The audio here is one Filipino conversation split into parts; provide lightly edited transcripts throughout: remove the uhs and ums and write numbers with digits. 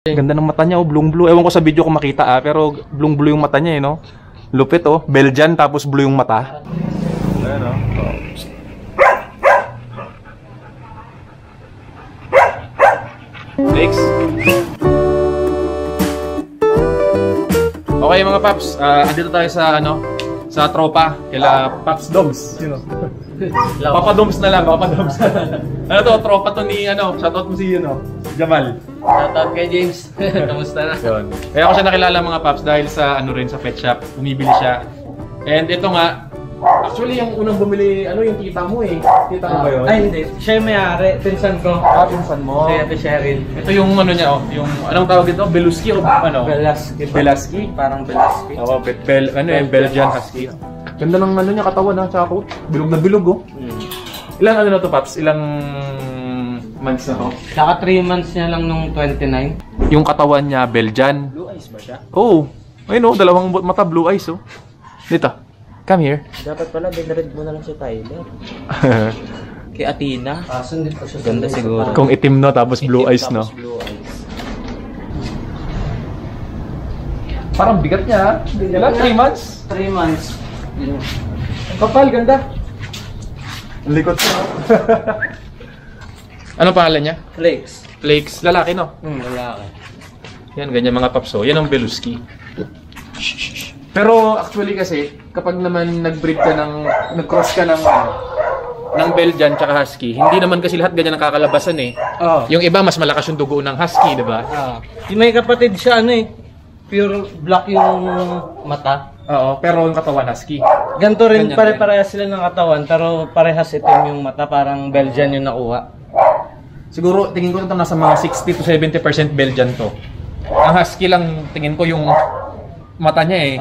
Ganda ng mata niya, oh, blue blue. Ewan ko sa video kung makita pero blue blue yung mata niya, eh, no? Lupit, oh. Belgian tapos blue yung mata. Ayan, oh. Next. Okay mga paps, andito tayo sa sa tropa, kila Paps Doms, Papa Doms na lang, Papa Doms. Ano to, tropa to ni shoutout mo si Jamal. Shoutout kay James. Kamusta na? Yun. Kaya ako siya nakilala mga paps dahil sa rin sa pet shop, bumibili siya. And ito nga, actually yung unang bumili, yung tita mo eh. Tita mo ba yun? Ay hindi, siya yung may-ari, pinsan ko. Ah, pinsan mo. Si Ate Cheryl. Ito yung niya, yung anong tawag ito? Beluski o Belaski. Belaski? Parang Belaski. Oo, Belgian Husky. Ganda ng niya katawan ha, tsaka coat. Bilog na bilog, oh. Ilang na to, Paps? Ilang months na to? Saka 3 months niya lang nung 29. Yung katawan niya, Belgian. Blue eyes ba siya? Oo. Ayun, dalawang mata, blue eyes, oh. Dito. Come here. Dapat pala, binared mo na lang si Tyler. Kay Athena. Sundin pa siya. Ganda siguro. Kung itim, no, tapos blue eyes, no? Blue eyes. Parang bigat niya, ha? Ilan? 3 months? 3 months. Kapal, ganda. Ang likot niya. Anong pangalan niya? Flakes. Flakes. Lalaki, no? Lalaki. Yan, ganyan mga papso. Yan ang Beluski. Pero actually kasi, kapag naman nag-breed ka nag-cross ka ng Belgian tsaka Husky, hindi naman kasi lahat ganyan ang kakalabasan eh. Oh. Yung iba, mas malakas yung dugo ng Husky, di ba? Yung may kapatid siya, pure black yung mata. Oo, pero yung katawan Husky. Ganito rin, pare-parehas sila ng katawan, pero parehas itim yung mata, parang Belgian yung nakuha. Siguro, tingin ko ito nasa mga 60 to 70% Belgian to. Ang Husky lang, tingin ko yung mata niya eh.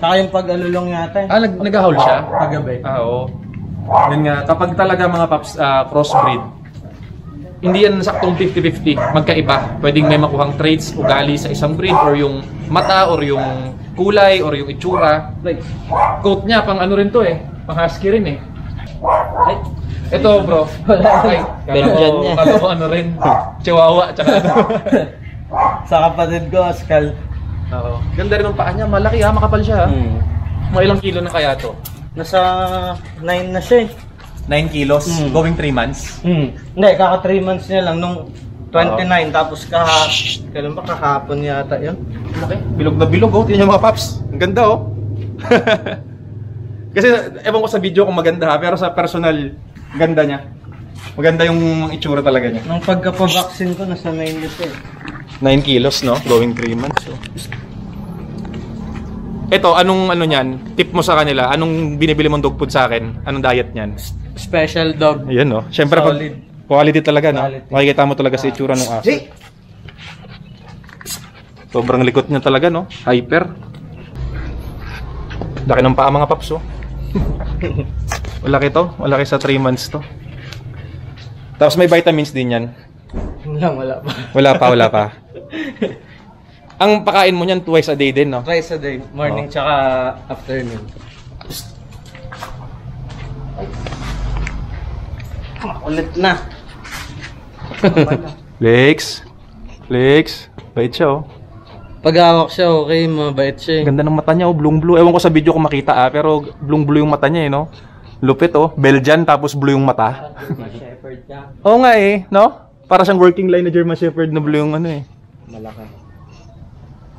Saka yung pag-alulong yata eh. Nag-haul siya? Paggabi. Oo. Yun nga, kapag talaga mga paps, crossbreed, hindi yan saktong 50-50, magkaiba. Pwedeng may makuhang traits, ugali sa isang breed, or yung mata, or yung kulay, or yung itsura. Like, coat niya, pang rin to eh. Pang Husky rin eh. Ay, ito bro. Ay, Belgian niya. Kala ko rin. Chihuahua, tsaka Sa kapatid ko, Ascal. Oo. Ganda rin ang paa niya, malaki ha, makapal siya ha. Mga ilang kilo na kaya to? Nasa 9 na siya eh. 9 kilos, going 3 months. Hindi, kaka 3 months niya lang nung 29, tapos kailan ba kahapon yata yun? Okay. Bilog na bilog, oh. Tingnan niyo mga paps. Ang ganda, oh. Kasi, ewan ko sa video kung maganda ha, pero sa personal, ganda niya. Maganda yung itsura talaga niya. Nung pagka-vaccine ko, nasa 9 na siya eh. 9 kilos, no? Going 3 months, oh. Ito, anong niyan? Tip mo sa kanila? Anong binibili mong dog food sa akin? Anong diet niyan? Special dog. Ayan, no? Siyempre, Solid. Quality talaga, no? Quality. Makikita mo talaga sa itsura ng aso. Sobrang likot niya talaga, no? Hyper. Laki ng paa, mga paps, oh. Malaki to. Malaki sa 3 months to. Tapos may vitamins din yan. Wala pa. Wala pa. Ang pakain mo niyan twice a day din, no? Twice a day. Morning tsaka afternoon. Ulit na. Flex. Bait siya, oh. Pag-awak siya, okay. Mabait siya eh. Ganda ng mata niya, oh. Blue blue. Ewan ko sa video kung makita, pero blue blue yung mata niya, eh, no? Lupit, oh. Belgian tapos blue yung mata. Shepherd ka. Oo nga, eh, no? Para siyang working line na German Shepherd na blue yung eh. Malaki.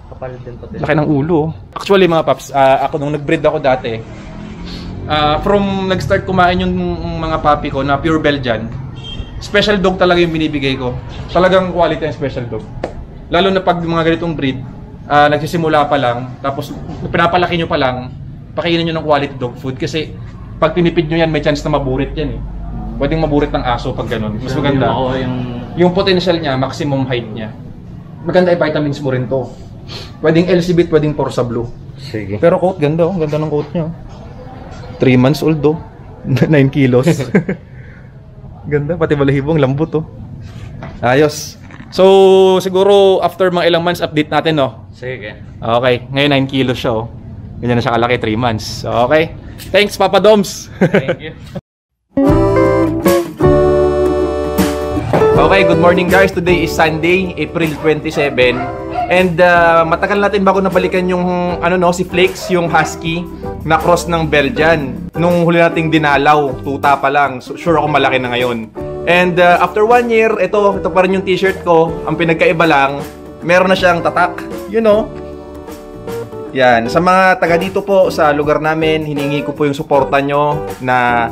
Kapal din pati. Laki ng ulo. Actually mga paps, ako nung nag-breed ako dati, from nag-start kumain yung mga puppy ko na pure Belgian, special dog talaga yung binibigay ko. Talagang quality ng special dog. Lalo na pag mga ganitong breed, nagsisimula pa lang, tapos pinapalaki nyo pa lang, pakainin nyo ng quality dog food kasi pag tinipid nyo yan, may chance na maburit yan eh. Pwedeng maburit ng aso pag ganun. Mas maganda. Yung potential niya, maximum height niya. Maganda yung vitamins mo rin to. Pwedeng LCB, pwedeng Forza Blue. Sige. Pero coat, ganda, oh. Ganda ng coat niya. 3 months old, oh. 9 kilos. Ganda, pati balahibong, lambot, oh. Ayos. So, siguro after mga ilang months, update natin, no? Sige. Okay, ngayon 9 kilos siya, oh. Ganyan na siya kalaki, 3 months. Okay. Thanks, Papa Doms. Thank you. Okay, good morning guys. Today is Sunday, April 27. And matagal natin bago nabalikan yung si Flakes, yung husky na cross ng Belgian. Nung huli nating dinalaw, tuta pa lang. So, sure ako malaki na ngayon. And after 1 year, ito pa rin yung t-shirt ko. Ang pinagkaiba lang, meron na siyang tatak. Yan, sa mga taga dito po sa lugar namin, hiningi ko po yung suporta nyo na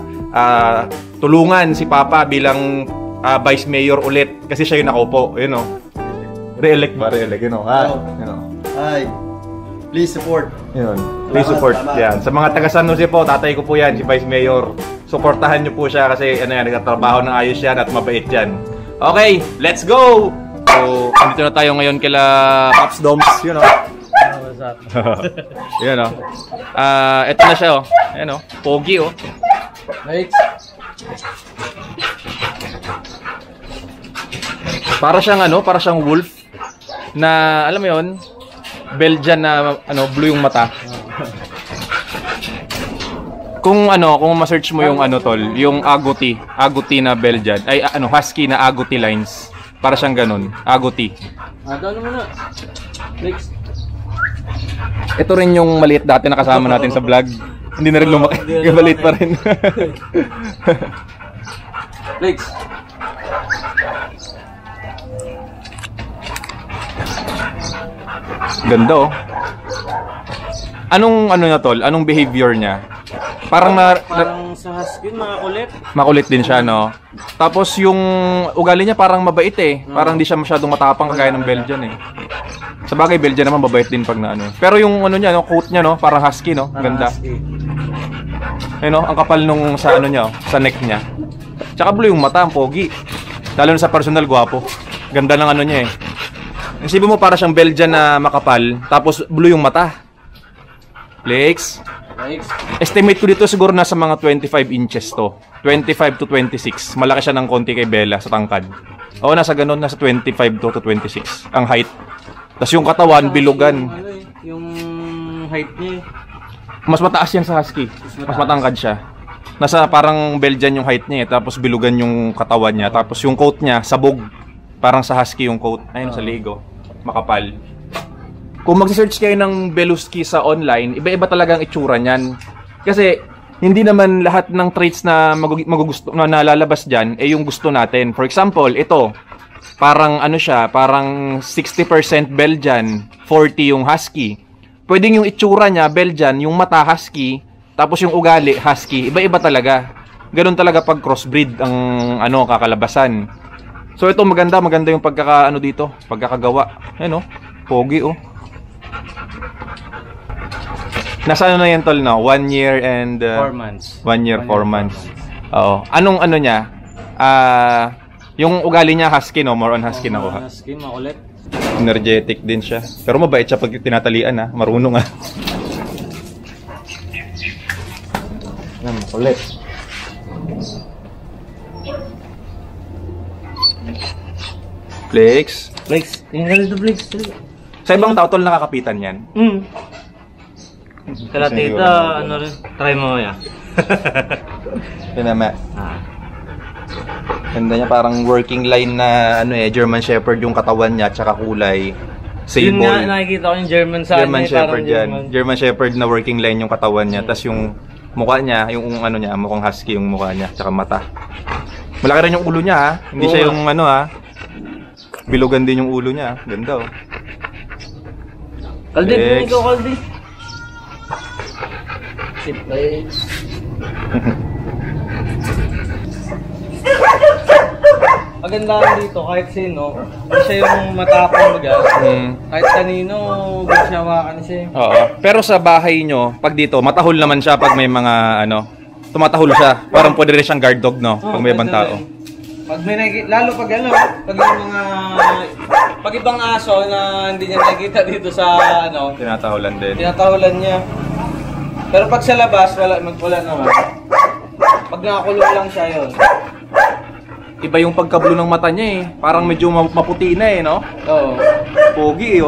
tulungan si Papa bilang Vice Mayor ulit kasi siya yung nakaupo, Re-elect ba? Re-elect, Hi. Please support. Please support. Yan. Sa mga taga San Jose po, tatay ko po yan, si Vice Mayor. Suportahan nyo po siya kasi nagtatrabaho ng ayos yan at mabait yan. Okay, let's go! So, dito na tayo ngayon kila Pops Doms, What's up? Ito na siya, Pogi, Next. Para siyang wolf na alam mo 'yon, Belgian na blue yung mata. Kung ma-search mo yung tol, yung Agouti na Belgian, ay husky na Agouti lines. Para siyang ganun, Agouti. Ano muna? Next. Ito rin yung maliit dati na kasama natin sa vlog. Hindi na rin lumaki. Maliit pa rin. Next. Ganda Anong niya tol? Anong behavior niya? Parang sa husky makulit. Makulit din siya, no? Tapos yung ugali niya parang mabait Parang di siya masyadong matapang kagaya ng Belgian Sa bagay Belgian naman mabait din pag na Pero yung niya, coat niya, parang husky, Ganda. Ang kapal nung sa niya, sa neck niya. Tsaka blue yung mata, ang pogi. Lalo na sa personal, gwapo. Ganda ng niya Isipin mo para siyang Belgian na makapal, tapos blue yung mata. Legs. Estimate ko dito siguro nasa mga 25 inches to. 25 to 26. Malaki siya ng konti kay Bella sa tangkad. Oo, nasa ganun, nasa 25 to 26 ang height. Tapos yung katawan, bilugan. Yung height niya. Mas mataas yan sa husky. Mas matangkad siya. Nasa parang Belgian yung height niya tapos bilugan yung katawan niya. Tapos yung coat niya, sabog. Parang sa husky yung coat. Ayun, sa ligo. Makapal. Kung mag-search kayo ng Belusky sa online, iba-iba talaga ang itsura niyan. Kasi hindi naman lahat ng traits na magugusto na nalalabas diyan yung gusto natin. For example, ito. Parang siya, parang 60% Belgian, 40 yung husky. Pwedeng yung itsura niya Belgian, yung mata husky, tapos yung ugali husky. Iba-iba talaga. Ganun talaga pag crossbreed ang kakalabasan. So ito maganda yung dito, pagkakagawa. Pogi Nasa na yan tol na? 1 year and 4 months. 1 year 4 months. Oo. Anong niya? Yung ugali niya husky, more on husky na ko. Husky, makulit. Energetic din siya. Pero mabait siya pag tinatalian marunong Makulit. Flex. Tingnan dito, Flex. Sa ibang tao tol nakakapitan yan. Kala tita, rin? Try mo ya. Pinama. Ganda niya, parang working line na German Shepherd yung katawan niya, tsaka kulay. Sable. Yun nga, nakikita ko yung German sa German Shepherd yan. German Shepherd na working line yung katawan niya, tas yung mukha niya, yung niya, mukhang husky yung mukha niya, tsaka mata. Malaki rin yung ulo niya Hindi siya yung bilugan din yung ulo niya. Ganda Kaldi, ikaw Kaldi. Maganda dito kahit sino, hindi siya yung matapang kahit kanino, gusto siya hawakan siya. Oo. Pero sa bahay nyo, pag dito, matahol naman siya pag may mga tumatahol siya. Parang pwede rin siyang guard dog, pag may ibang tao. Pag may lalo pag pag yung pag ibang aso na hindi niya nakikita dito sa tinatahulan din. Tinatahulan niya. Pero pag sa labas, wala naman. Pag nakakulong lang siya yun. Iba yung pagka-blue ng mata niya Parang medyo maputi na no? Oo. Pogi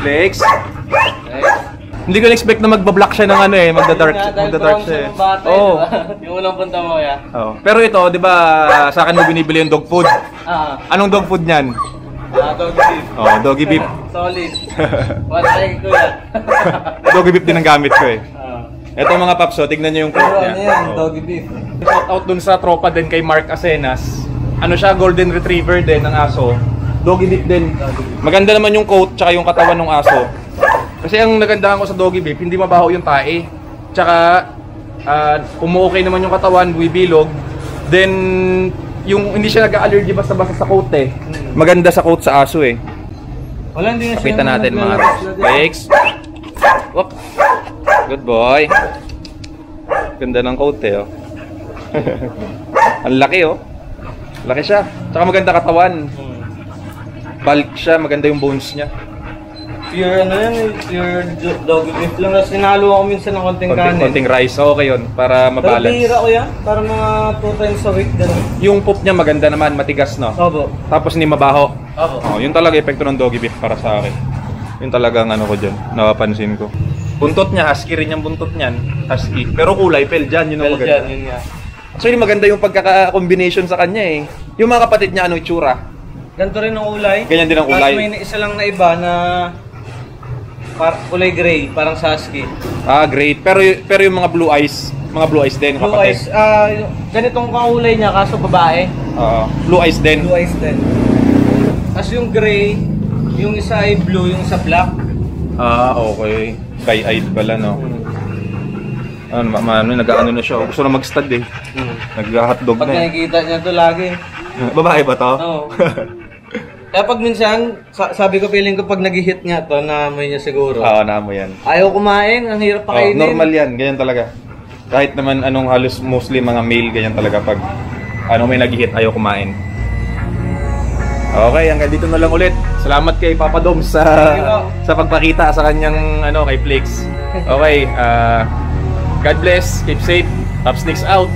Legs. Hindi ko na-expect na magba-block siya ng ano eh, magda-dark siya eh. Oo. Yung unang punta mo, ya. Oh. Pero ito, 'di ba, sa akin mo binibili yung dog food. Anong dog food niyan? Doggy beef. Oh, doggy beef. Solid. Wala kayo kuya. Doggy beef din ang gamit ko eh. Ito mga paps, tignan niyo yung quote niya. Ano yan, doggy beef. Shout out dun sa tropa din kay Mark Acenas. Ano siya, golden retriever din ng aso. Doggy beef din. Maganda naman yung coat tsaka yung katawan ng aso. Kasi ang nagandahan ko sa doggy beef, hindi mabaho yung tae. Tsaka umuokay naman yung katawan, buwibilog. Then yung hindi siya nag-allergy basta-basta sa coat eh. Maganda sa coat sa aso eh. Wala, hindi na siya. Kapitan natin mga bakes. Whoop. Good boy. Ganda ng coat eh oh. Ang laki oh. Laki siya. Tsaka maganda katawan. Bulk siya, maganda yung bones niya. Pure ano yan, pure doggy beef lang. Tapos sinalo ako minsan ng konting kanin. Konting rice, okay yun, para mabalance. Pero bihira ko yan, para mga 2 times a week din. Yung poop niya maganda naman, matigas no? Opo. Tapos hindi mabaho. Opo. Oh, yun talaga epekto ng doggy beef para sa akin. Yun talagang ano ko dyan, napapansin ko. Buntot niya, husky rin yung buntot niyan. Husky. Pero kulay, Peljan, yun ang maganda. Peljan, yun nga. Actually maganda yung pagkaka-combination sa kanya eh. Yung mga kapatid niya, ano itsura? Ganito rin ang kulay. Ganyan din ang kulay. Tapos may isa lang na iba na kulay gray, parang sa husky. Ah, great. Pero yung mga blue eyes din, Blue kapatid. eyes, ganitong kakulay niya, kaso babae. Blue eyes din. Blue eyes din. Tapos yung gray, yung isa ay blue, yung isa black. Ah, okay. Sky-eyed pala, no? Nag-ano na siya. Gusto na mag-stud eh. Nag-hotdog Pag na eh. nakikita niya to lagi. Babae ba to? Oo. Kaya pag minsan, sabi ko, feeling ko pag nag-hit nga to, naamoy niya siguro. Oo, naamoy yan. Ayaw kumain, ang hirap pakainin. Normal yan, ganyan talaga. Kahit naman anong halos mostly mga male, ganyan talaga pag may nag-hit, ayaw kumain. Okay, hanggang dito na lang ulit. Salamat kay Papa Dom sa pagpakita sa kanyang kay Flix. Okay, God bless, keep safe. Top Sneaks out.